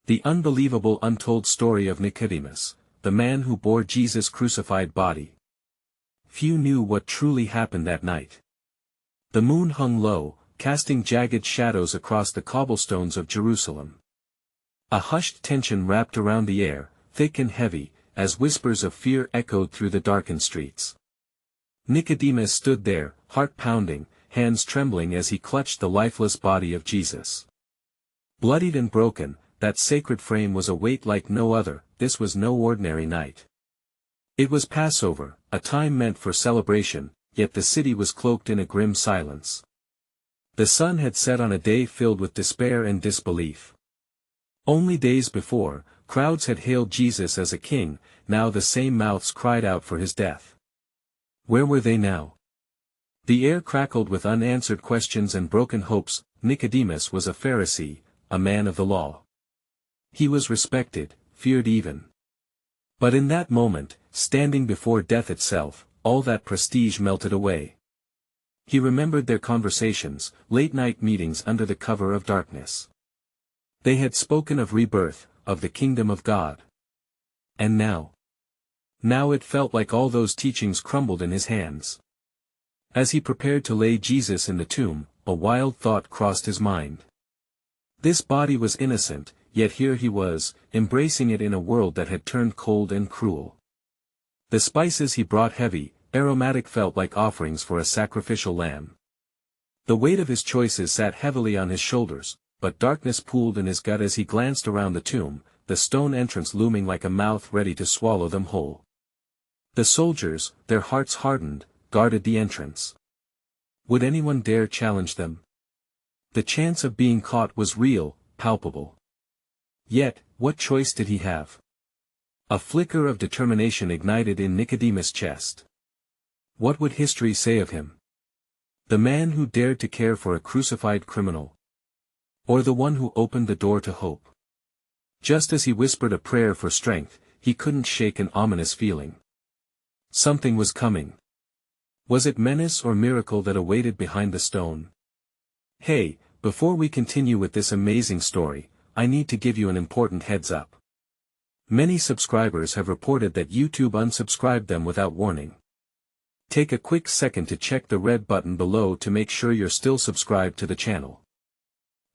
The unbelievable untold story of Nicodemus, the man who bore Jesus' crucified body. Few knew what truly happened that night. The moon hung low, casting jagged shadows across the cobblestones of Jerusalem. A hushed tension wrapped around the air, thick and heavy, as whispers of fear echoed through the darkened streets. Nicodemus stood there, heart pounding, hands trembling as he clutched the lifeless body of Jesus. Bloodied and broken, that sacred frame was a weight like no other. This was no ordinary night. It was Passover, a time meant for celebration, yet the city was cloaked in a grim silence. The sun had set on a day filled with despair and disbelief. Only days before, crowds had hailed Jesus as a king. Now the same mouths cried out for his death. Where were they now? The air crackled with unanswered questions and broken hopes. Nicodemus was a Pharisee, a man of the law. He was respected, feared even. But in that moment, standing before death itself, all that prestige melted away. He remembered their conversations, late-night meetings under the cover of darkness. They had spoken of rebirth, of the kingdom of God. And now? Now it felt like all those teachings crumbled in his hands. As he prepared to lay Jesus in the tomb, a wild thought crossed his mind. This body was innocent, yet here he was, embracing it in a world that had turned cold and cruel. The spices he brought heavy, aromatic, felt like offerings for a sacrificial lamb. The weight of his choices sat heavily on his shoulders, but darkness pooled in his gut as he glanced around the tomb, the stone entrance looming like a mouth ready to swallow them whole. The soldiers, their hearts hardened, guarded the entrance. Would anyone dare challenge them? The chance of being caught was real, palpable. Yet, what choice did he have? A flicker of determination ignited in Nicodemus' chest. What would history say of him? The man who dared to care for a crucified criminal? Or the one who opened the door to hope? Just as he whispered a prayer for strength, he couldn't shake an ominous feeling. Something was coming. Was it menace or miracle that awaited behind the stone? Hey, before we continue with this amazing story, I need to give you an important heads up. Many subscribers have reported that YouTube unsubscribed them without warning. Take a quick second to check the red button below to make sure you're still subscribed to the channel.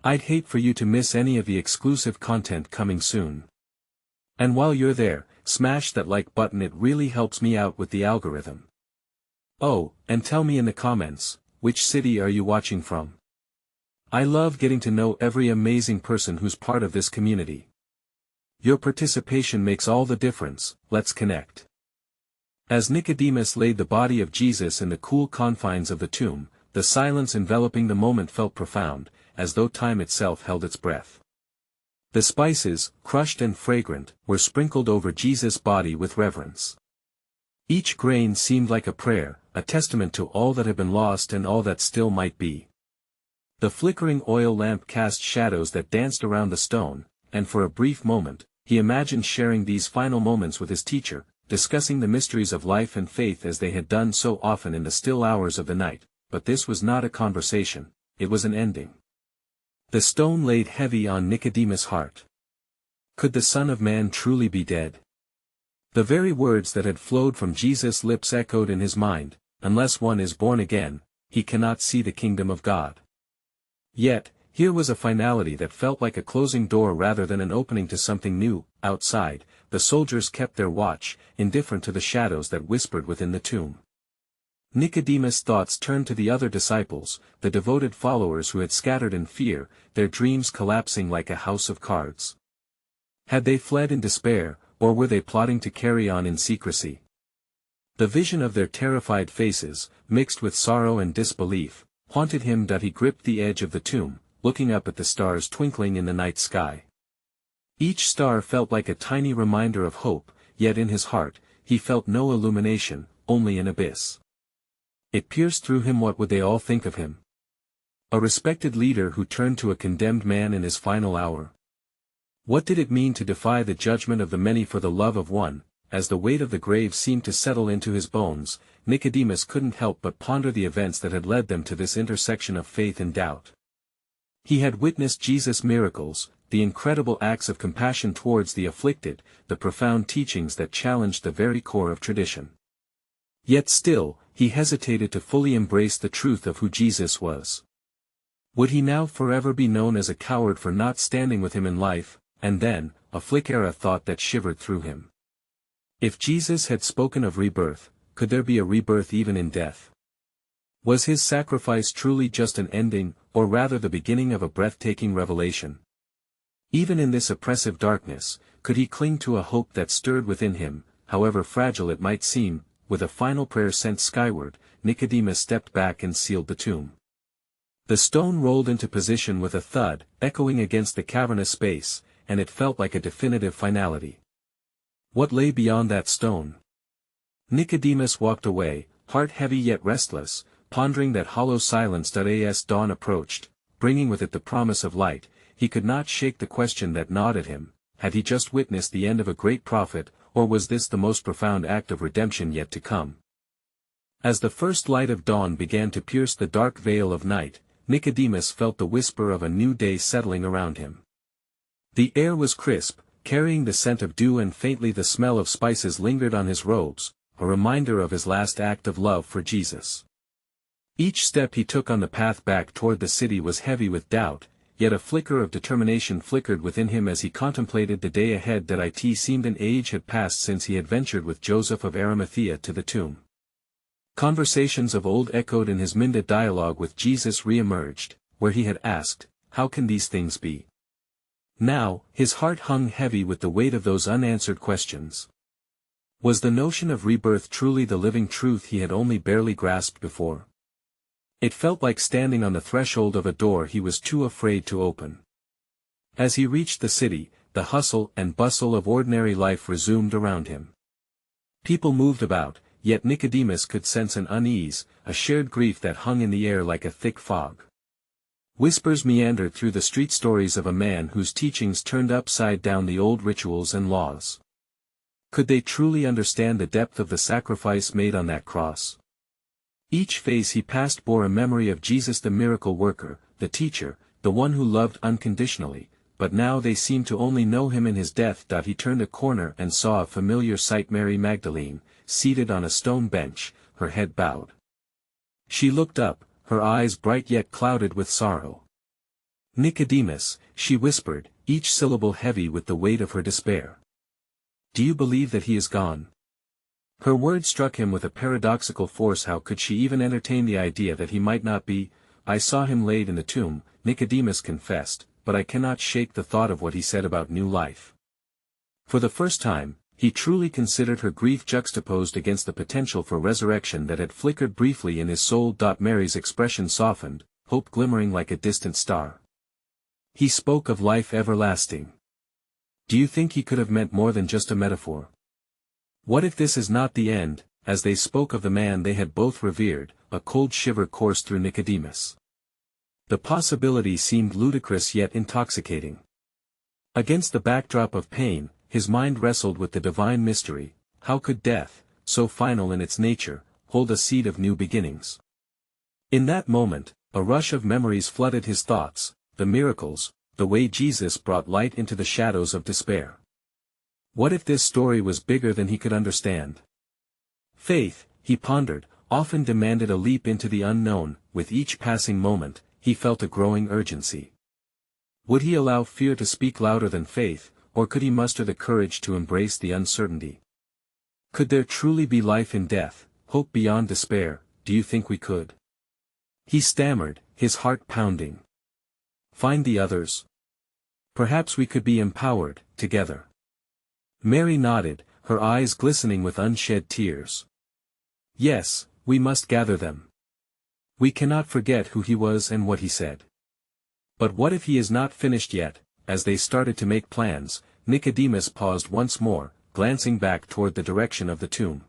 I'd hate for you to miss any of the exclusive content coming soon. And while you're there, smash that like button, it really helps me out with the algorithm. Oh, and tell me in the comments, which city are you watching from? I love getting to know every amazing person who's part of this community. Your participation makes all the difference. Let's connect. As Nicodemus laid the body of Jesus in the cool confines of the tomb, the silence enveloping the moment felt profound, as though time itself held its breath. The spices, crushed and fragrant, were sprinkled over Jesus' body with reverence. Each grain seemed like a prayer, a testament to all that had been lost and all that still might be. The flickering oil lamp cast shadows that danced around the stone, and for a brief moment, he imagined sharing these final moments with his teacher, discussing the mysteries of life and faith as they had done so often in the still hours of the night. But this was not a conversation, it was an ending. The stone laid heavy on Nicodemus' heart. Could the Son of Man truly be dead? The very words that had flowed from Jesus' lips echoed in his mind, unless one is born again, he cannot see the kingdom of God. Yet, here was a finality that felt like a closing door rather than an opening to something new. Outside, the soldiers kept their watch, indifferent to the shadows that whispered within the tomb. Nicodemus' thoughts turned to the other disciples, the devoted followers who had scattered in fear, their dreams collapsing like a house of cards. Had they fled in despair, or were they plotting to carry on in secrecy? The vision of their terrified faces, mixed with sorrow and disbelief, haunted him. He gripped the edge of the tomb, looking up at the stars twinkling in the night sky. Each star felt like a tiny reminder of hope, yet in his heart, he felt no illumination, only an abyss. It pierced through him. What would they all think of him? A respected leader who turned to a condemned man in his final hour. What did it mean to defy the judgment of the many for the love of one? As the weight of the grave seemed to settle into his bones, Nicodemus couldn't help but ponder the events that had led them to this intersection of faith and doubt. He had witnessed Jesus' miracles, the incredible acts of compassion towards the afflicted, the profound teachings that challenged the very core of tradition. Yet still, he hesitated to fully embrace the truth of who Jesus was. Would he now forever be known as a coward for not standing with him in life? And then, a flicker of thought that shivered through him. If Jesus had spoken of rebirth, could there be a rebirth even in death? Was his sacrifice truly just an ending, or rather the beginning of a breathtaking revelation? Even in this oppressive darkness, could he cling to a hope that stirred within him, however fragile it might seem? With a final prayer sent skyward, Nicodemus stepped back and sealed the tomb. The stone rolled into position with a thud, echoing against the cavernous space, and it felt like a definitive finality. What lay beyond that stone? Nicodemus walked away, heart heavy yet restless, pondering that hollow silence. As dawn approached, bringing with it the promise of light, he could not shake the question that gnawed at him: had he just witnessed the end of a great prophet, or was this the most profound act of redemption yet to come? As the first light of dawn began to pierce the dark veil of night, Nicodemus felt the whisper of a new day settling around him. The air was crisp, carrying the scent of dew, and faintly the smell of spices lingered on his robes, a reminder of his last act of love for Jesus. Each step he took on the path back toward the city was heavy with doubt, yet a flicker of determination flickered within him as he contemplated the day ahead. It seemed an age had passed since he had ventured with Joseph of Arimathea to the tomb. Conversations of old echoed in his minute dialogue with Jesus re-emerged, where he had asked, "How can these things be?" Now, his heart hung heavy with the weight of those unanswered questions. Was the notion of rebirth truly the living truth he had only barely grasped before? It felt like standing on the threshold of a door he was too afraid to open. As he reached the city, the hustle and bustle of ordinary life resumed around him. People moved about, yet Nicodemus could sense an unease, a shared grief that hung in the air like a thick fog. Whispers meandered through the street, stories of a man whose teachings turned upside down the old rituals and laws. Could they truly understand the depth of the sacrifice made on that cross? Each face he passed bore a memory of Jesus, the miracle worker, the teacher, the one who loved unconditionally, but now they seemed to only know him in his death. He turned a corner and saw a familiar sight: Mary Magdalene, seated on a stone bench, her head bowed. She looked up, her eyes bright yet clouded with sorrow. "Nicodemus," she whispered, each syllable heavy with the weight of her despair. "Do you believe that he is gone?" Her words struck him with a paradoxical force. How could she even entertain the idea that he might not be? "I saw him laid in the tomb," Nicodemus confessed, "but I cannot shake the thought of what he said about new life." For the first time, he truly considered her grief juxtaposed against the potential for resurrection that had flickered briefly in his soul. Mary's expression softened, hope glimmering like a distant star. "He spoke of life everlasting." Do you think he could have meant more than just a metaphor? What if this is not the end? As they spoke of the man they had both revered, a cold shiver coursed through Nicodemus. The possibility seemed ludicrous yet intoxicating. Against the backdrop of pain, his mind wrestled with the divine mystery: how could death, so final in its nature, hold a seed of new beginnings? In that moment, a rush of memories flooded his thoughts: the miracles, the way Jesus brought light into the shadows of despair. What if this story was bigger than he could understand? Faith, he pondered, often demanded a leap into the unknown. With each passing moment, he felt a growing urgency. Would he allow fear to speak louder than faith, or could he muster the courage to embrace the uncertainty? Could there truly be life in death, hope beyond despair? Do you think we could? He stammered, his heart pounding. Find the others. Perhaps we could be empowered, together. Mary nodded, her eyes glistening with unshed tears. Yes, we must gather them. We cannot forget who he was and what he said. But what if he is not finished yet? As they started to make plans, Nicodemus paused once more, glancing back toward the direction of the tomb.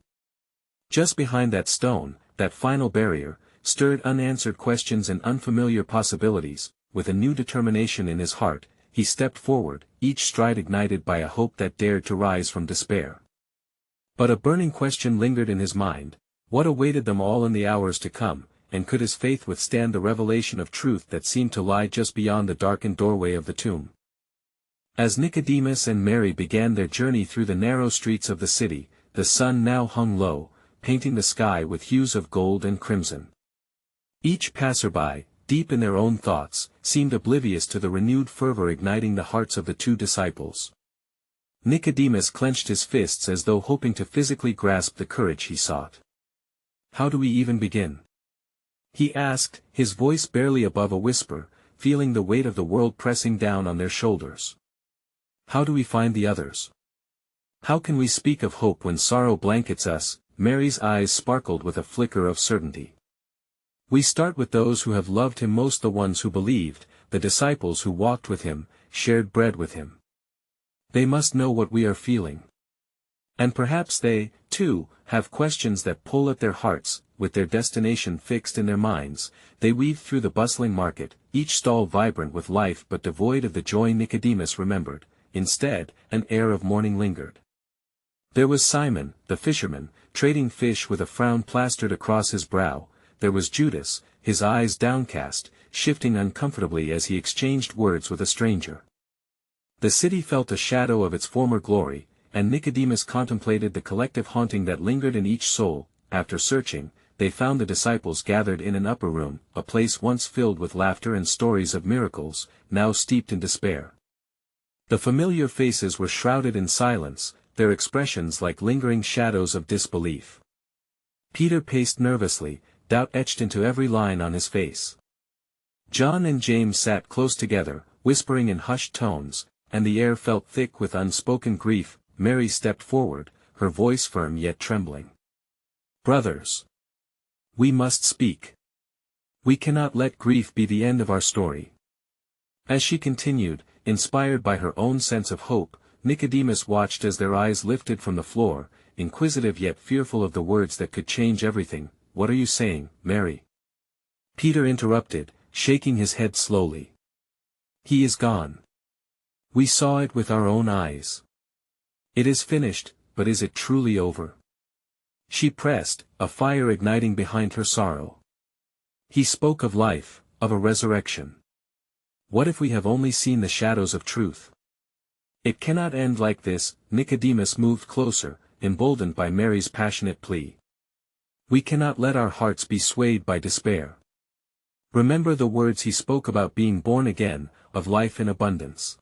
Just behind that stone, that final barrier, stirred unanswered questions and unfamiliar possibilities. With a new determination in his heart, he stepped forward, each stride ignited by a hope that dared to rise from despair. But a burning question lingered in his mind: what awaited them all in the hours to come, and could his faith withstand the revelation of truth that seemed to lie just beyond the darkened doorway of the tomb? As Nicodemus and Mary began their journey through the narrow streets of the city, the sun now hung low, painting the sky with hues of gold and crimson. Each passerby, deep in their own thoughts, seemed oblivious to the renewed fervor igniting the hearts of the two disciples. Nicodemus clenched his fists as though hoping to physically grasp the courage he sought. "How do we even begin?" he asked, his voice barely above a whisper, feeling the weight of the world pressing down on their shoulders. "How do we find the others? How can we speak of hope when sorrow blankets us?" Mary's eyes sparkled with a flicker of certainty. "We start with those who have loved him most, the ones who believed, the disciples who walked with him, shared bread with him. They must know what we are feeling. And perhaps they, too, have questions that pull at their hearts. With their destination fixed in their minds, they weave through the bustling market, each stall vibrant with life but devoid of the joy Nicodemus remembered. Instead, an air of mourning lingered. There was Simon, the fisherman, trading fish with a frown plastered across his brow. There was Judas, his eyes downcast, shifting uncomfortably as he exchanged words with a stranger. The city felt a shadow of its former glory, and Nicodemus contemplated the collective haunting that lingered in each soul. After searching, they found the disciples gathered in an upper room, a place once filled with laughter and stories of miracles, now steeped in despair. The familiar faces were shrouded in silence, their expressions like lingering shadows of disbelief. Peter paced nervously, doubt etched into every line on his face. John and James sat close together, whispering in hushed tones, and the air felt thick with unspoken grief. Mary stepped forward, her voice firm yet trembling. "Brothers, we must speak. We cannot let grief be the end of our story." As she continued, inspired by her own sense of hope, Nicodemus watched as their eyes lifted from the floor, inquisitive yet fearful of the words that could change everything. "What are you saying, Mary?" Peter interrupted, shaking his head slowly. "He is gone. We saw it with our own eyes. It is finished, but is it truly over?" She pressed, a fire igniting behind her sorrow. "He spoke of life, of a resurrection. What if we have only seen the shadows of truth? It cannot end like this." Nicodemus moved closer, emboldened by Mary's passionate plea. "We cannot let our hearts be swayed by despair. Remember the words he spoke about being born again, of life in abundance.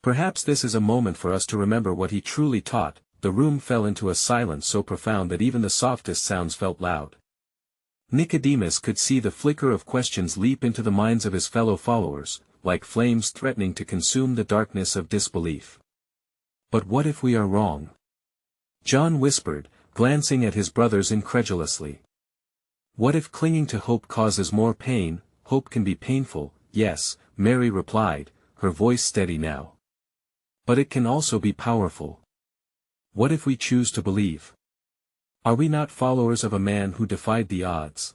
Perhaps this is a moment for us to remember what he truly taught." The room fell into a silence so profound that even the softest sounds felt loud. Nicodemus could see the flicker of questions leap into the minds of his fellow followers, like flames threatening to consume the darkness of disbelief. "But what if we are wrong?" John whispered, glancing at his brothers incredulously. "What if clinging to hope causes more pain?" "Hope can be painful, yes," Mary replied, her voice steady now. "But it can also be powerful. What if we choose to believe? Are we not followers of a man who defied the odds?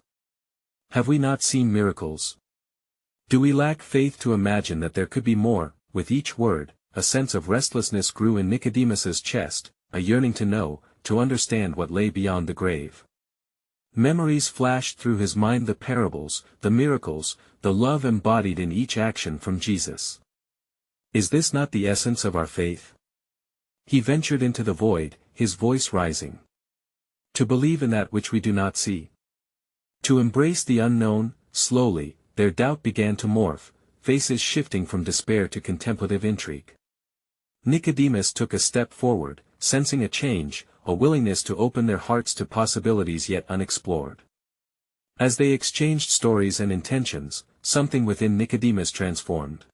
Have we not seen miracles? Do we lack faith to imagine that there could be more?" With each word, a sense of restlessness grew in Nicodemus's chest, a yearning to know, to understand what lay beyond the grave. Memories flashed through his mind, the parables, the miracles, the love embodied in each action from Jesus. "Is this not the essence of our faith?" He ventured into the void, his voice rising. "To believe in that which we do not see. To embrace the unknown." Slowly, their doubt began to morph, faces shifting from despair to contemplative intrigue. Nicodemus took a step forward, sensing a change, a willingness to open their hearts to possibilities yet unexplored. As they exchanged stories and intentions, something within Nicodemus transformed.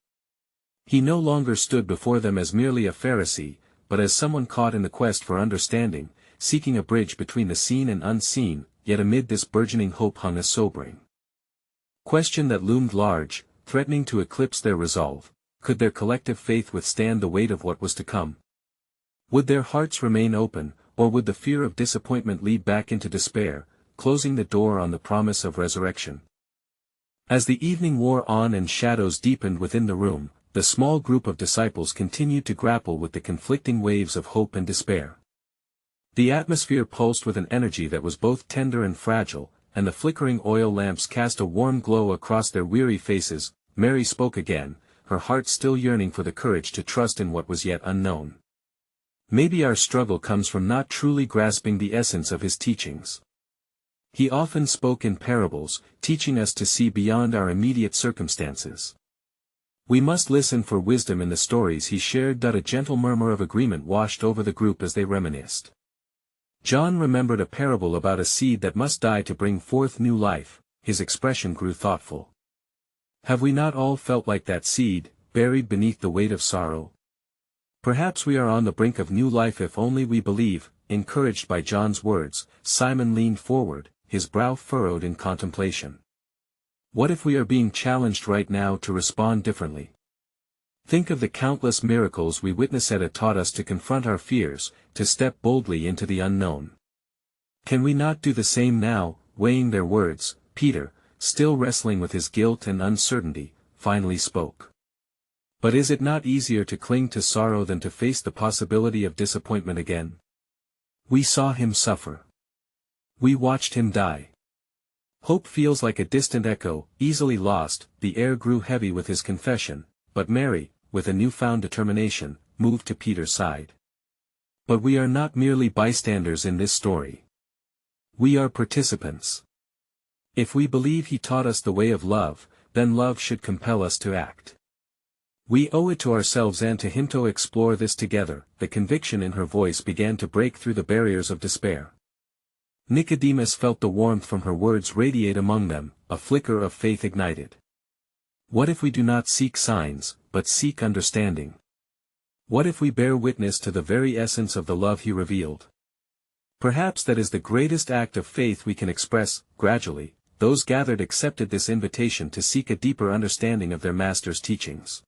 He no longer stood before them as merely a Pharisee, but as someone caught in the quest for understanding, seeking a bridge between the seen and unseen. Yet amid this burgeoning hope hung a sobering question that loomed large, threatening to eclipse their resolve. Could their collective faith withstand the weight of what was to come? Would their hearts remain open, or would the fear of disappointment lead back into despair, closing the door on the promise of resurrection? As the evening wore on and shadows deepened within the room, the small group of disciples continued to grapple with the conflicting waves of hope and despair. The atmosphere pulsed with an energy that was both tender and fragile, and the flickering oil lamps cast a warm glow across their weary faces. Mary spoke again, her heart still yearning for the courage to trust in what was yet unknown. Maybe our struggle comes from not truly grasping the essence of his teachings. He often spoke in parables, teaching us to see beyond our immediate circumstances. We must listen for wisdom in the stories he shared. A gentle murmur of agreement washed over the group as they reminisced. John remembered a parable about a seed that must die to bring forth new life. His expression grew thoughtful. Have we not all felt like that seed, buried beneath the weight of sorrow? Perhaps we are on the brink of new life if only we believe. Encouraged by John's words, Simon leaned forward, his brow furrowed in contemplation. What if we are being challenged right now to respond differently? Think of the countless miracles we witness at. It taught us to confront our fears, to step boldly into the unknown. Can we not do the same now? Weighing their words, Peter, still wrestling with his guilt and uncertainty, finally spoke. But is it not easier to cling to sorrow than to face the possibility of disappointment again? We saw him suffer. We watched him die. Hope feels like a distant echo, easily lost. The air grew heavy with his confession, but Mary, with a newfound determination, moved to Peter's side. But we are not merely bystanders in this story. We are participants. If we believe he taught us the way of love, then love should compel us to act. We owe it to ourselves and to him to explore this together. The conviction in her voice began to break through the barriers of despair. Nicodemus felt the warmth from her words radiate among them, a flicker of faith ignited. What if we do not seek signs, but seek understanding? What if we bear witness to the very essence of the love he revealed? Perhaps that is the greatest act of faith we can express. Gradually, those gathered accepted this invitation to seek a deeper understanding of their Master's teachings.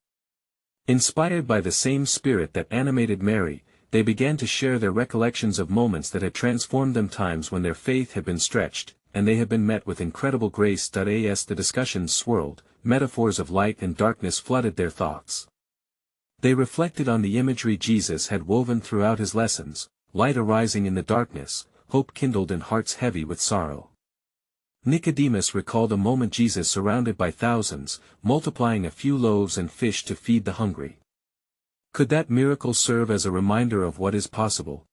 Inspired by the same spirit that animated Mary, they began to share their recollections of moments that had transformed them, times when their faith had been stretched, and they had been met with incredible grace. As the discussions swirled, metaphors of light and darkness flooded their thoughts. They reflected on the imagery Jesus had woven throughout his lessons: light arising in the darkness, hope kindled in hearts heavy with sorrow. Nicodemus recalled a moment Jesus surrounded by thousands, multiplying a few loaves and fish to feed the hungry. Could that miracle serve as a reminder of what is possible?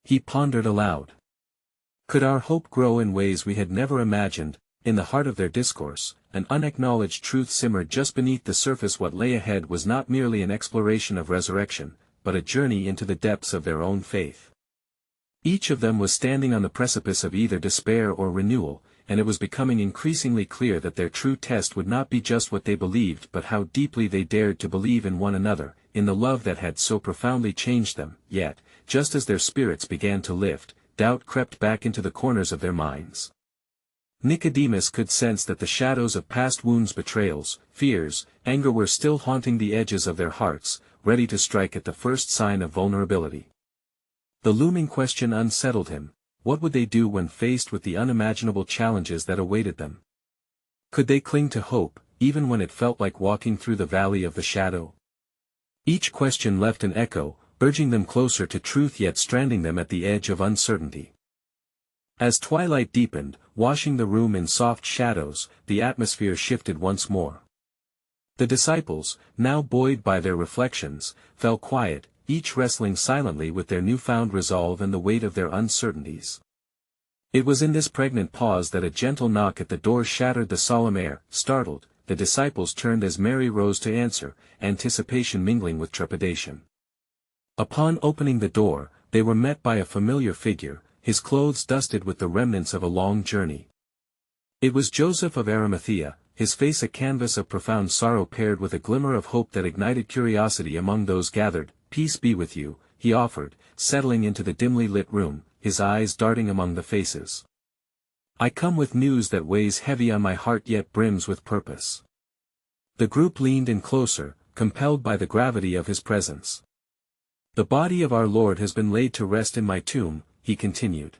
He pondered aloud. Could our hope grow in ways we had never imagined? In the heart of their discourse, an unacknowledged truth simmered just beneath the surface. What lay ahead was not merely an exploration of resurrection, but a journey into the depths of their own faith. Each of them was standing on the precipice of either despair or renewal, and it was becoming increasingly clear that their true test would not be just what they believed but how deeply they dared to believe in one another, in the love that had so profoundly changed them. Yet, just as their spirits began to lift, doubt crept back into the corners of their minds. Nicodemus could sense that the shadows of past wounds, betrayals, fears, anger were still haunting the edges of their hearts, ready to strike at the first sign of vulnerability. The looming question unsettled him: what would they do when faced with the unimaginable challenges that awaited them? Could they cling to hope, even when it felt like walking through the valley of the shadow? Each question left an echo, urging them closer to truth yet stranding them at the edge of uncertainty. As twilight deepened, washing the room in soft shadows, the atmosphere shifted once more. The disciples, now buoyed by their reflections, fell quiet, each wrestling silently with their newfound resolve and the weight of their uncertainties. It was in this pregnant pause that a gentle knock at the door shattered the solemn air. Startled, the disciples turned as Mary rose to answer, anticipation mingling with trepidation. Upon opening the door, they were met by a familiar figure, his clothes dusted with the remnants of a long journey. It was Joseph of Arimathea, his face a canvas of profound sorrow paired with a glimmer of hope that ignited curiosity among those gathered. "Peace be with you," he offered, settling into the dimly lit room, his eyes darting among the faces. "I come with news that weighs heavy on my heart yet brims with purpose." The group leaned in closer, compelled by the gravity of his presence. "The body of our Lord has been laid to rest in my tomb," he continued.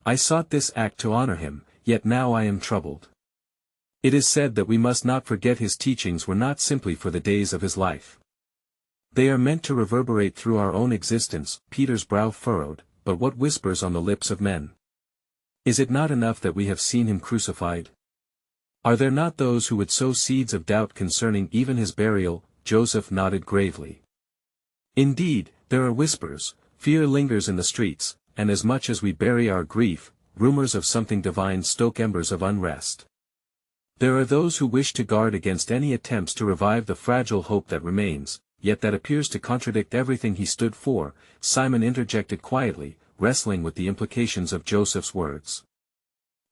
"I sought this act to honor him, yet now I am troubled. It is said that we must not forget his teachings were not simply for the days of his life. They are meant to reverberate through our own existence." Peter's brow furrowed, "but what whispers on the lips of men? Is it not enough that we have seen him crucified? Are there not those who would sow seeds of doubt concerning even his burial? Joseph nodded gravely. Indeed, there are whispers, fear lingers in the streets, and as much as we bury our grief, rumors of something divine stoke embers of unrest. There are those who wish to guard against any attempts to revive the fragile hope that remains, yet that appears to contradict everything he stood for. Simon interjected quietly, wrestling with the implications of Joseph's words.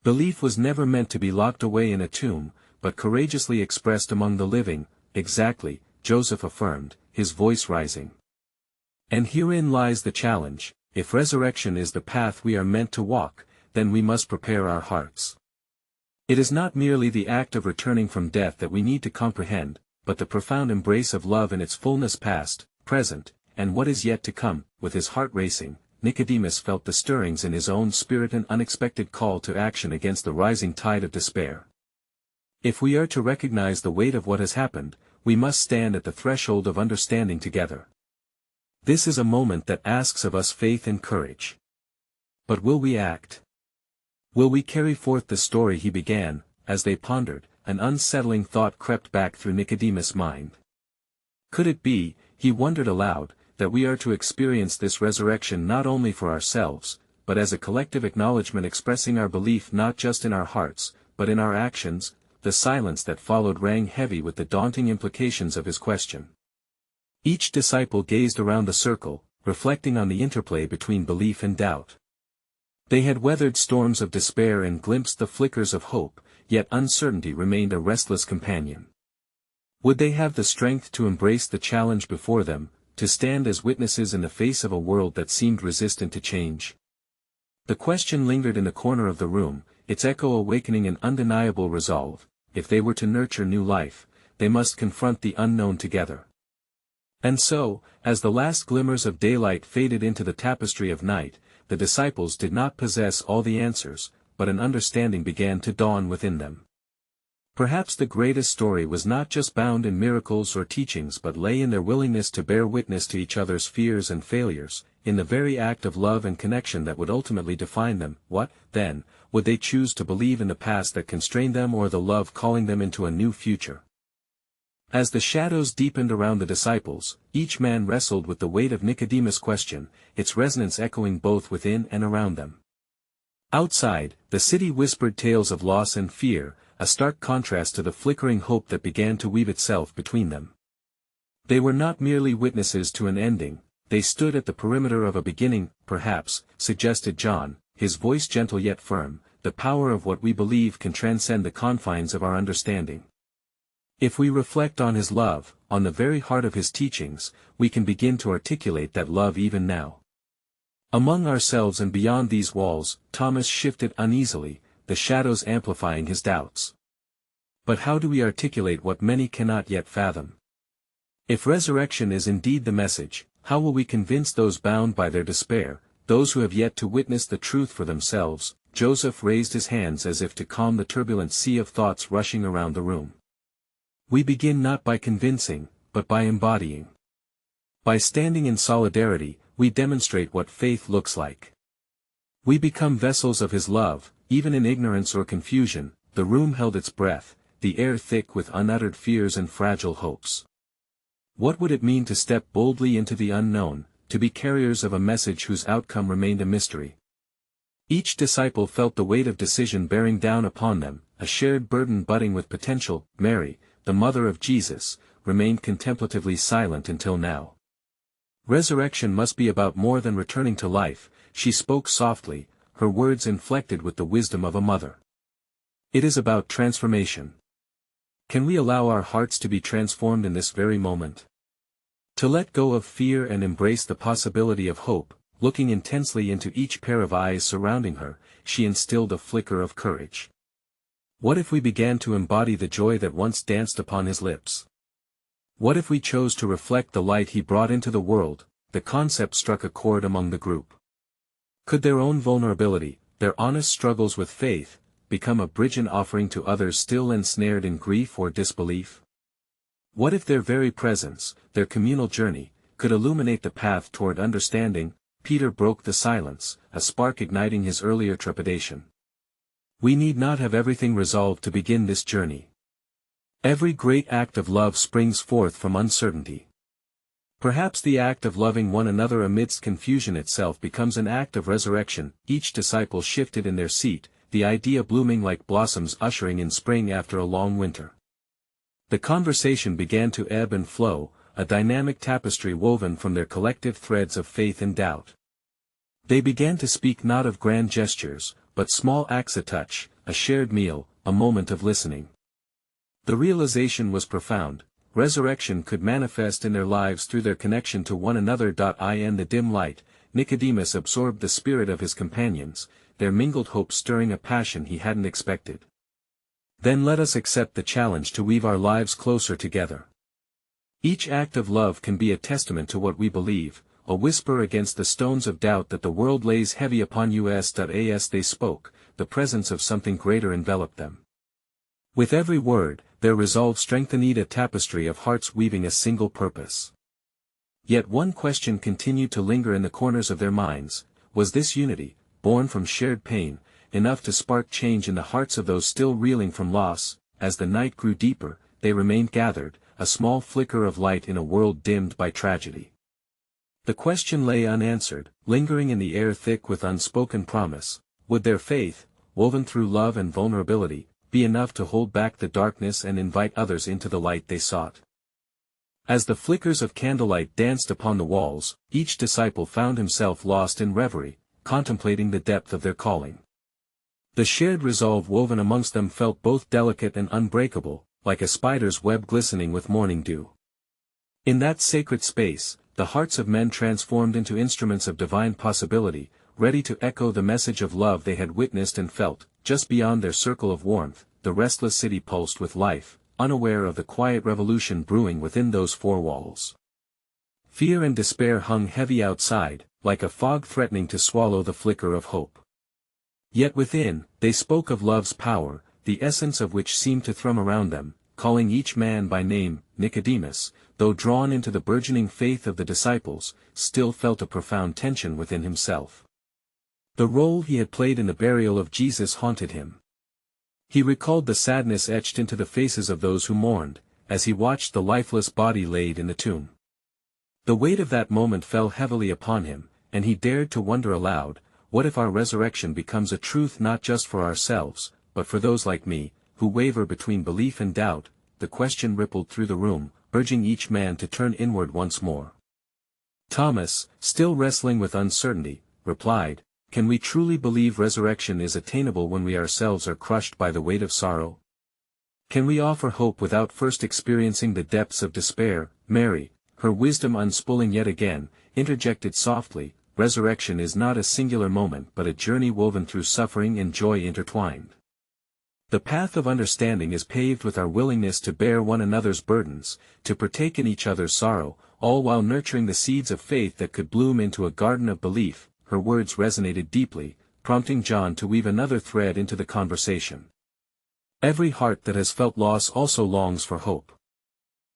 Belief was never meant to be locked away in a tomb, but courageously expressed among the living. Exactly, Joseph affirmed, his voice rising. And herein lies the challenge: if resurrection is the path we are meant to walk, then we must prepare our hearts. It is not merely the act of returning from death that we need to comprehend, but the profound embrace of love in its fullness past, present, and what is yet to come. With his heart racing, Nicodemus felt the stirrings in his own spirit, an unexpected call to action against the rising tide of despair. If we are to recognize the weight of what has happened, we must stand at the threshold of understanding together. This is a moment that asks of us faith and courage. But will we act? Will we carry forth the story he began? As they pondered, an unsettling thought crept back through Nicodemus' mind. Could it be, he wondered aloud, that we are to experience this resurrection not only for ourselves, but as a collective acknowledgement expressing our belief not just in our hearts, but in our actions? The silence that followed rang heavy with the daunting implications of his question. Each disciple gazed around the circle, reflecting on the interplay between belief and doubt. They had weathered storms of despair and glimpsed the flickers of hope, yet uncertainty remained a restless companion. Would they have the strength to embrace the challenge before them, to stand as witnesses in the face of a world that seemed resistant to change? The question lingered in the corner of the room, its echo awakening an undeniable resolve: if they were to nurture new life, they must confront the unknown together. And so, as the last glimmers of daylight faded into the tapestry of night, the disciples did not possess all the answers, but an understanding began to dawn within them. Perhaps the greatest story was not just bound in miracles or teachings, but lay in their willingness to bear witness to each other's fears and failures, in the very act of love and connection that would ultimately define them. What, then, would they choose to believe in the past that constrained them, or the love calling them into a new future? As the shadows deepened around the disciples, each man wrestled with the weight of Nicodemus' question, its resonance echoing both within and around them. Outside, the city whispered tales of loss and fear, a stark contrast to the flickering hope that began to weave itself between them. They were not merely witnesses to an ending, they stood at the perimeter of a beginning. Perhaps, suggested John, his voice gentle yet firm, the power of what we believe can transcend the confines of our understanding. If we reflect on his love, on the very heart of his teachings, we can begin to articulate that love even now. Among ourselves and beyond these walls, Thomas shifted uneasily, the shadows amplifying his doubts. But how do we articulate what many cannot yet fathom? If resurrection is indeed the message, how will we convince those bound by their despair, those who have yet to witness the truth for themselves? Joseph raised his hands as if to calm the turbulent sea of thoughts rushing around the room. We begin not by convincing, but by embodying. By standing in solidarity, we demonstrate what faith looks like. We become vessels of his love, even in ignorance or confusion. The room held its breath, the air thick with unuttered fears and fragile hopes. What would it mean to step boldly into the unknown, to be carriers of a message whose outcome remained a mystery? Each disciple felt the weight of decision bearing down upon them, a shared burden budding with potential. Mary, the mother of Jesus, remained contemplatively silent until now. Resurrection must be about more than returning to life, she spoke softly, her words inflected with the wisdom of a mother. It is about transformation. Can we allow our hearts to be transformed in this very moment? To let go of fear and embrace the possibility of hope. Looking intensely into each pair of eyes surrounding her, she instilled a flicker of courage. What if we began to embody the joy that once danced upon his lips? What if we chose to reflect the light he brought into the world? The concept struck a chord among the group. Could their own vulnerability, their honest struggles with faith, become a bridge and offering to others still ensnared in grief or disbelief? What if their very presence, their communal journey, could illuminate the path toward understanding? Peter broke the silence, a spark igniting his earlier trepidation. We need not have everything resolved to begin this journey. Every great act of love springs forth from uncertainty. Perhaps the act of loving one another amidst confusion itself becomes an act of resurrection. Each disciple shifted in their seat, the idea blooming like blossoms ushering in spring after a long winter. The conversation began to ebb and flow, a dynamic tapestry woven from their collective threads of faith and doubt. They began to speak not of grand gestures, but small acts, a touch, a shared meal, a moment of listening. The realization was profound. Resurrection could manifest in their lives through their connection to one another. In the dim light, Nicodemus absorbed the spirit of his companions, their mingled hopes stirring a passion he hadn't expected. Then let us accept the challenge to weave our lives closer together. Each act of love can be a testament to what we believe, a whisper against the stones of doubt that the world lays heavy upon us. As they spoke, the presence of something greater enveloped them. With every word, their resolve strengthened, a tapestry of hearts weaving a single purpose. Yet one question continued to linger in the corners of their minds: was this unity, born from shared pain, enough to spark change in the hearts of those still reeling from loss? As the night grew deeper, they remained gathered, a small flicker of light in a world dimmed by tragedy. The question lay unanswered, lingering in the air thick with unspoken promise. Would their faith, woven through love and vulnerability, be enough to hold back the darkness and invite others into the light they sought? As the flickers of candlelight danced upon the walls, each disciple found himself lost in reverie, contemplating the depth of their calling. The shared resolve woven amongst them felt both delicate and unbreakable, like a spider's web glistening with morning dew. In that sacred space, the hearts of men transformed into instruments of divine possibility, ready to echo the message of love they had witnessed and felt. Just beyond their circle of warmth, the restless city pulsed with life, unaware of the quiet revolution brewing within those four walls. Fear and despair hung heavy outside, like a fog threatening to swallow the flicker of hope. Yet within, they spoke of love's power, the essence of which seemed to thrum around them, calling each man by name. Nicodemus, though drawn into the burgeoning faith of the disciples, still felt a profound tension within himself. The role he had played in the burial of Jesus haunted him. He recalled the sadness etched into the faces of those who mourned, as he watched the lifeless body laid in the tomb. The weight of that moment fell heavily upon him, and he dared to wonder aloud, what if our resurrection becomes a truth not just for ourselves, but for those like me, who waver between belief and doubt? The question rippled through the room, urging each man to turn inward once more. Thomas, still wrestling with uncertainty, replied, "Can we truly believe resurrection is attainable when we ourselves are crushed by the weight of sorrow? Can we offer hope without first experiencing the depths of despair?" Mary, her wisdom unspooling yet again, interjected softly, "Resurrection is not a singular moment but a journey woven through suffering and joy intertwined. The path of understanding is paved with our willingness to bear one another's burdens, to partake in each other's sorrow, all while nurturing the seeds of faith that could bloom into a garden of belief." Her words resonated deeply, prompting John to weave another thread into the conversation. Every heart that has felt loss also longs for hope.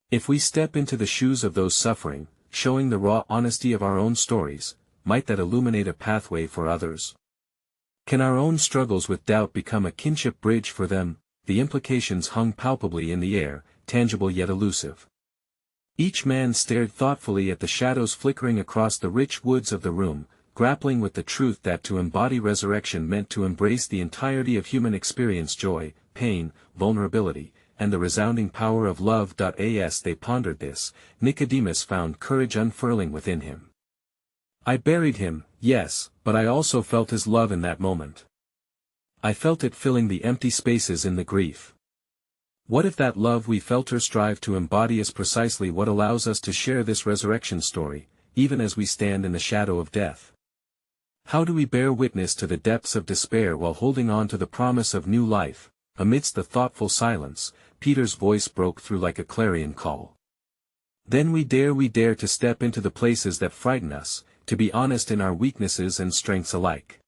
If we step into the shoes of those suffering, showing the raw honesty of our own stories, might that illuminate a pathway for others? Can our own struggles with doubt become a kinship bridge for them? The implications hung palpably in the air, tangible yet elusive. Each man stared thoughtfully at the shadows flickering across the rich woods of the room, grappling with the truth that to embody resurrection meant to embrace the entirety of human experience: joy, pain, vulnerability, and the resounding power of love. As they pondered this, Nicodemus found courage unfurling within him. "I buried him, yes, but I also felt his love in that moment. I felt it filling the empty spaces in the grief. What if that love we felt or strive to embody is precisely what allows us to share this resurrection story, even as we stand in the shadow of death? How do we bear witness to the depths of despair while holding on to the promise of new life?" Amidst the thoughtful silence, Peter's voice broke through like a clarion call. "Then we dare to step into the places that frighten us, to be honest in our weaknesses and strengths alike.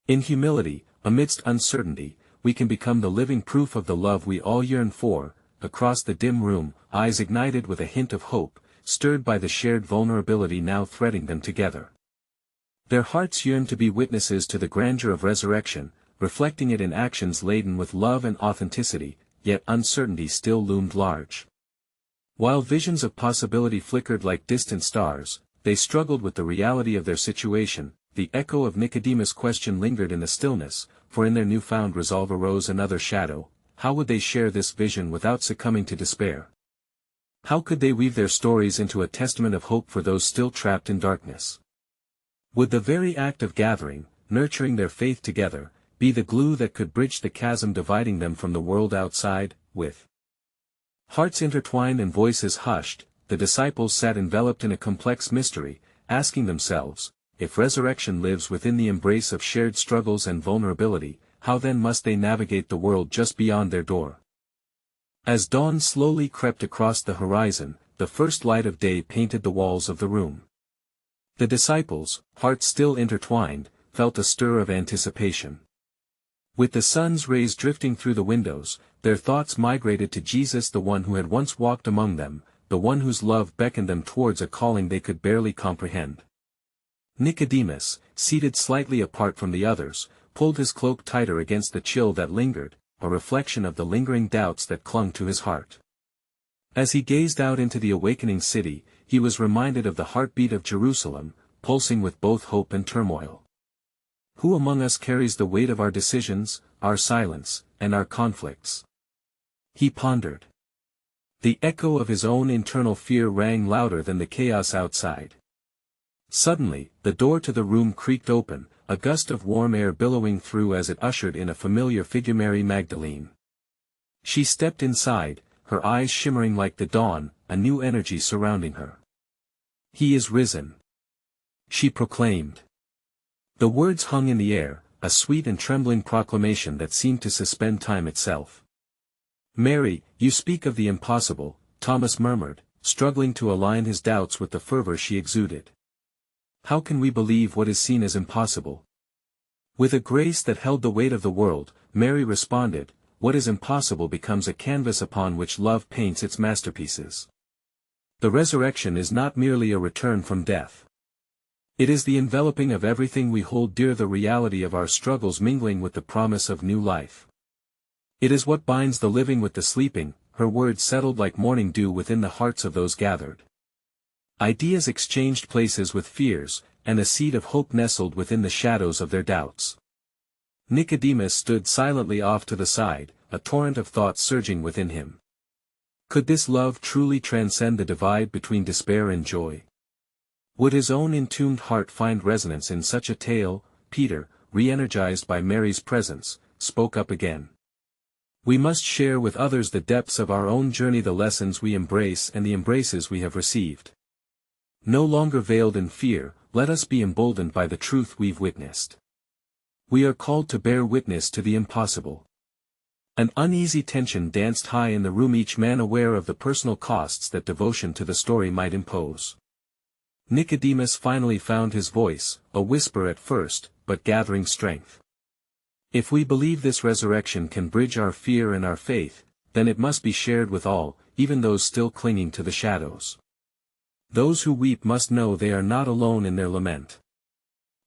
In humility, amidst uncertainty, we can become the living proof of the love we all yearn for." Across the dim room, eyes ignited with a hint of hope, stirred by the shared vulnerability now threading them together. Their hearts yearned to be witnesses to the grandeur of resurrection, reflecting it in actions laden with love and authenticity, yet uncertainty still loomed large. While visions of possibility flickered like distant stars, they struggled with the reality of their situation. The echo of Nicodemus' question lingered in the stillness, for in their newfound resolve arose another shadow. How would they share this vision without succumbing to despair? How could they weave their stories into a testament of hope for those still trapped in darkness? Would the very act of gathering, nurturing their faith together, be the glue that could bridge the chasm dividing them from the world outside? With hearts intertwined and voices hushed, the disciples sat enveloped in a complex mystery, asking themselves, if resurrection lives within the embrace of shared struggles and vulnerability, how then must they navigate the world just beyond their door? As dawn slowly crept across the horizon, the first light of day painted the walls of the room. The disciples, hearts still intertwined, felt a stir of anticipation. With the sun's rays drifting through the windows, their thoughts migrated to Jesus, the one who had once walked among them, the one whose love beckoned them towards a calling they could barely comprehend. Nicodemus, seated slightly apart from the others, pulled his cloak tighter against the chill that lingered, a reflection of the lingering doubts that clung to his heart. As he gazed out into the awakening city, he was reminded of the heartbeat of Jerusalem, pulsing with both hope and turmoil. Who among us carries the weight of our decisions, our silence, and our conflicts? He pondered. The echo of his own internal fear rang louder than the chaos outside. Suddenly, the door to the room creaked open, a gust of warm air billowing through as it ushered in a familiar figure, Mary Magdalene. She stepped inside, her eyes shimmering like the dawn, a new energy surrounding her. "He is risen," she proclaimed. The words hung in the air, a sweet and trembling proclamation that seemed to suspend time itself. "Mary, you speak of the impossible," Thomas murmured, struggling to align his doubts with the fervor she exuded. "How can we believe what is seen as impossible?" With a grace that held the weight of the world, Mary responded, "What is impossible becomes a canvas upon which love paints its masterpieces. The resurrection is not merely a return from death. It is the enveloping of everything we hold dear, the reality of our struggles mingling with the promise of new life. It is what binds the living with the sleeping." Her words settled like morning dew within the hearts of those gathered. Ideas exchanged places with fears, and a seed of hope nestled within the shadows of their doubts. Nicodemus stood silently off to the side, a torrent of thought surging within him. Could this love truly transcend the divide between despair and joy? Would his own entombed heart find resonance in such a tale? Peter, re-energized by Mary's presence, spoke up again. "We must share with others the depths of our own journey, the lessons we embrace and the embraces we have received. No longer veiled in fear, let us be emboldened by the truth we've witnessed. We are called to bear witness to the impossible." An uneasy tension danced high in the room, each man aware of the personal costs that devotion to the story might impose. Nicodemus finally found his voice, a whisper at first, but gathering strength. "If we believe this resurrection can bridge our fear and our faith, then it must be shared with all, even those still clinging to the shadows. Those who weep must know they are not alone in their lament."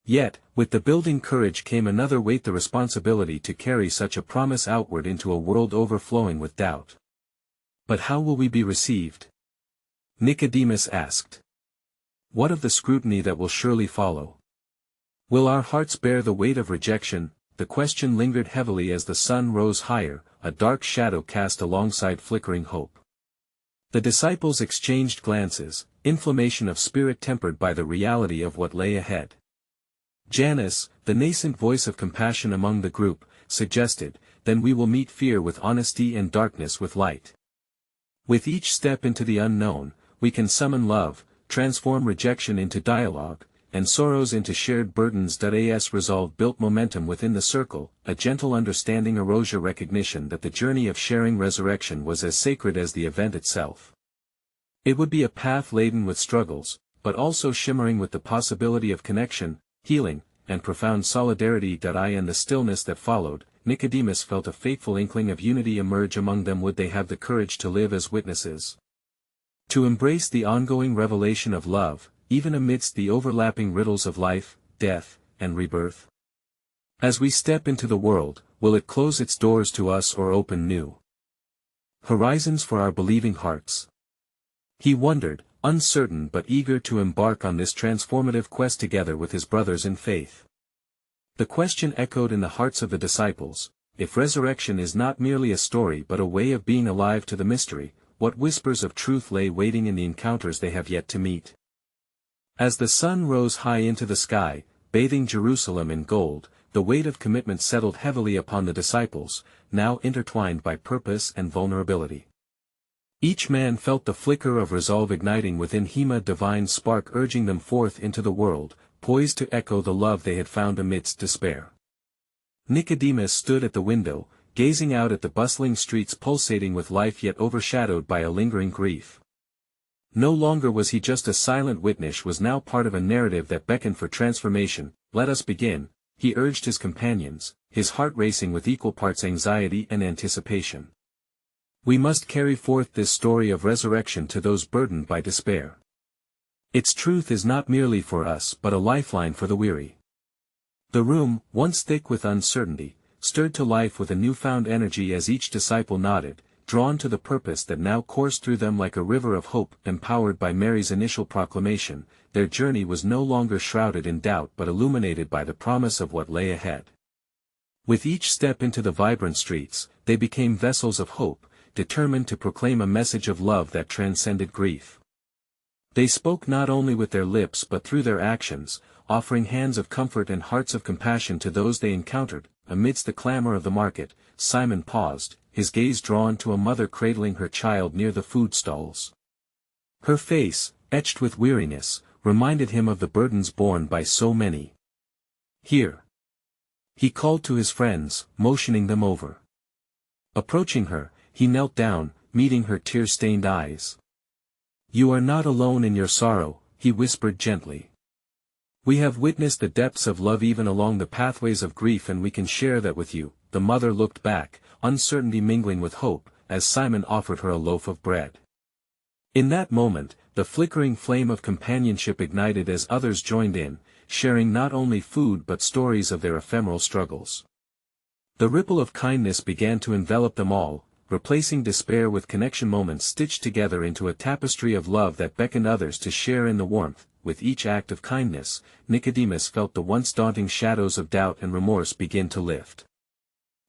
Yet, with the building courage came another weight, the responsibility to carry such a promise outward into a world overflowing with doubt. "But how will we be received?" Nicodemus asked. "What of the scrutiny that will surely follow? Will our hearts bear the weight of rejection?" The question lingered heavily as the sun rose higher, a dark shadow cast alongside flickering hope. The disciples exchanged glances, inflammation of spirit tempered by the reality of what lay ahead. Janus, the nascent voice of compassion among the group, suggested, "Then we will meet fear with honesty and darkness with light. With each step into the unknown, we can summon love, transform rejection into dialogue, and sorrows into shared burdens." As resolve built momentum within the circle, a gentle understanding arose, a recognition that the journey of sharing resurrection was as sacred as the event itself. It would be a path laden with struggles, but also shimmering with the possibility of connection, healing, and profound solidarity. In the stillness that followed, Nicodemus felt a fateful inkling of unity emerge among them. Would they have the courage to live as witnesses? To embrace the ongoing revelation of love, even amidst the overlapping riddles of life, death, and rebirth? As we step into the world, will it close its doors to us or open new horizons for our believing hearts? He wondered, uncertain but eager to embark on this transformative quest together with his brothers in faith. The question echoed in the hearts of the disciples: if resurrection is not merely a story but a way of being alive to the mystery, what whispers of truth lay waiting in the encounters they have yet to meet? As the sun rose high into the sky, bathing Jerusalem in gold, the weight of commitment settled heavily upon the disciples, now intertwined by purpose and vulnerability. Each man felt the flicker of resolve igniting within him, a divine spark urging them forth into the world, poised to echo the love they had found amidst despair. Nicodemus stood at the window, gazing out at the bustling streets pulsating with life yet overshadowed by a lingering grief. No longer was he just a silent witness, was now part of a narrative that beckoned for transformation. "Let us begin," he urged his companions, his heart racing with equal parts anxiety and anticipation. "We must carry forth this story of resurrection to those burdened by despair. Its truth is not merely for us but a lifeline for the weary." The room, once thick with uncertainty, stirred to life with a newfound energy as each disciple nodded, drawn to the purpose that now coursed through them like a river of hope. Empowered by Mary's initial proclamation, their journey was no longer shrouded in doubt but illuminated by the promise of what lay ahead. With each step into the vibrant streets, they became vessels of hope, determined to proclaim a message of love that transcended grief. They spoke not only with their lips but through their actions, offering hands of comfort and hearts of compassion to those they encountered. Amidst the clamor of the market, Simon paused, his gaze drawn to a mother cradling her child near the food stalls. Her face, etched with weariness, reminded him of the burdens borne by so many. "Here." He called to his friends, motioning them over. Approaching her, he knelt down, meeting her tear-stained eyes. "You are not alone in your sorrow," he whispered gently. "We have witnessed the depths of love even along the pathways of grief, and we can share that with you." The mother looked back, uncertainty mingling with hope, as Simon offered her a loaf of bread. In that moment, the flickering flame of companionship ignited as others joined in, sharing not only food but stories of their ephemeral struggles. The ripple of kindness began to envelop them all, replacing despair with connection, moments stitched together into a tapestry of love that beckoned others to share in the warmth. With each act of kindness, Nicodemus felt the once daunting shadows of doubt and remorse begin to lift.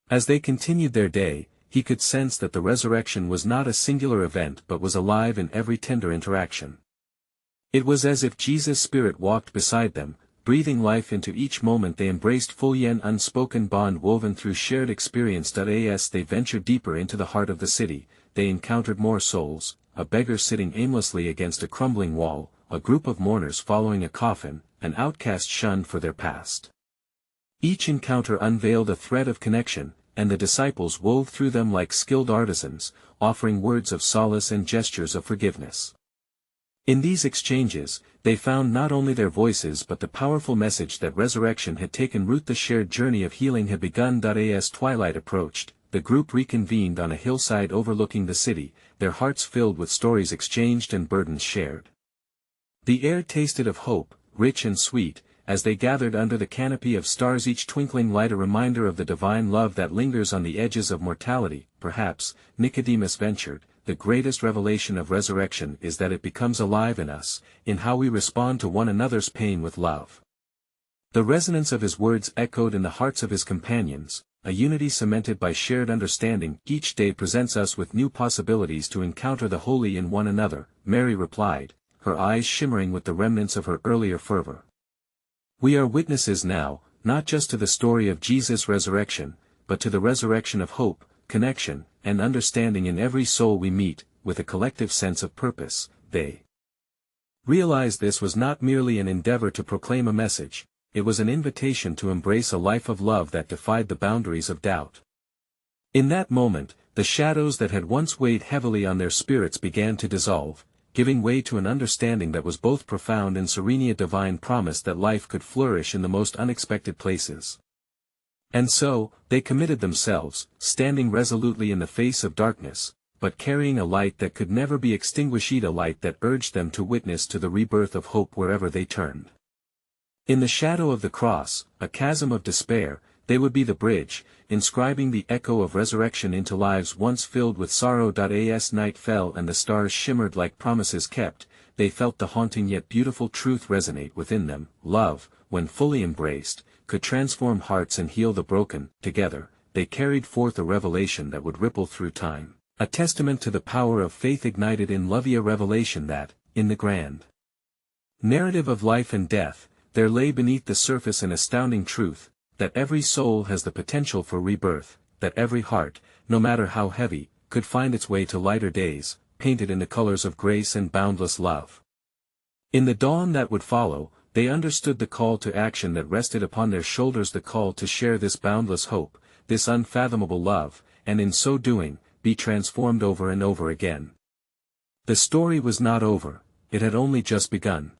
As they continued their day, he could sense that the resurrection was not a singular event but was alive in every tender interaction. It was as if Jesus' Spirit walked beside them, breathing life into each moment they embraced, fully an unspoken bond woven through shared experience. As they ventured deeper into the heart of the city, they encountered more souls, a beggar sitting aimlessly against a crumbling wall, a group of mourners following a coffin, an outcast shunned for their past. Each encounter unveiled a thread of connection, and the disciples wove through them like skilled artisans, offering words of solace and gestures of forgiveness. In these exchanges, they found not only their voices but the powerful message that resurrection had taken root. The shared journey of healing had begun. As twilight approached, the group reconvened on a hillside overlooking the city, their hearts filled with stories exchanged and burdens shared. The air tasted of hope, rich and sweet, as they gathered under the canopy of stars, each twinkling light a reminder of the divine love that lingers on the edges of mortality. "Perhaps," Nicodemus ventured, "the greatest revelation of resurrection is that it becomes alive in us, in how we respond to one another's pain with love." The resonance of his words echoed in the hearts of his companions, a unity cemented by shared understanding. "Each day presents us with new possibilities to encounter the holy in one another," Mary replied, her eyes shimmering with the remnants of her earlier fervor. "We are witnesses now, not just to the story of Jesus' resurrection, but to the resurrection of hope, connection, and understanding in every soul we meet." With a collective sense of purpose, they realized this was not merely an endeavor to proclaim a message, it was an invitation to embrace a life of love that defied the boundaries of doubt. In that moment, the shadows that had once weighed heavily on their spirits began to dissolve, giving way to an understanding that was both profound and serene, a divine promise that life could flourish in the most unexpected places. And so, they committed themselves, standing resolutely in the face of darkness, but carrying a light that could never be extinguished, a light that urged them to witness to the rebirth of hope wherever they turned. In the shadow of the cross, a chasm of despair, They would be the bridge, inscribing the echo of resurrection into lives once filled with sorrow. As night fell and the stars shimmered like promises kept, they felt the haunting yet beautiful truth resonate within them. Love, when fully embraced, could transform hearts and heal the broken. Together, they carried forth a revelation that would ripple through time, a testament to the power of faith ignited in love. A revelation that, in the grand narrative of life and death, there lay beneath the surface an astounding truth, that every soul has the potential for rebirth, that every heart, no matter how heavy, could find its way to lighter days, painted in the colors of grace and boundless love. In the dawn that would follow, they understood the call to action that rested upon their shoulders, the call to share this boundless hope, this unfathomable love, and in so doing, be transformed over and over again. The story was not over, it had only just begun.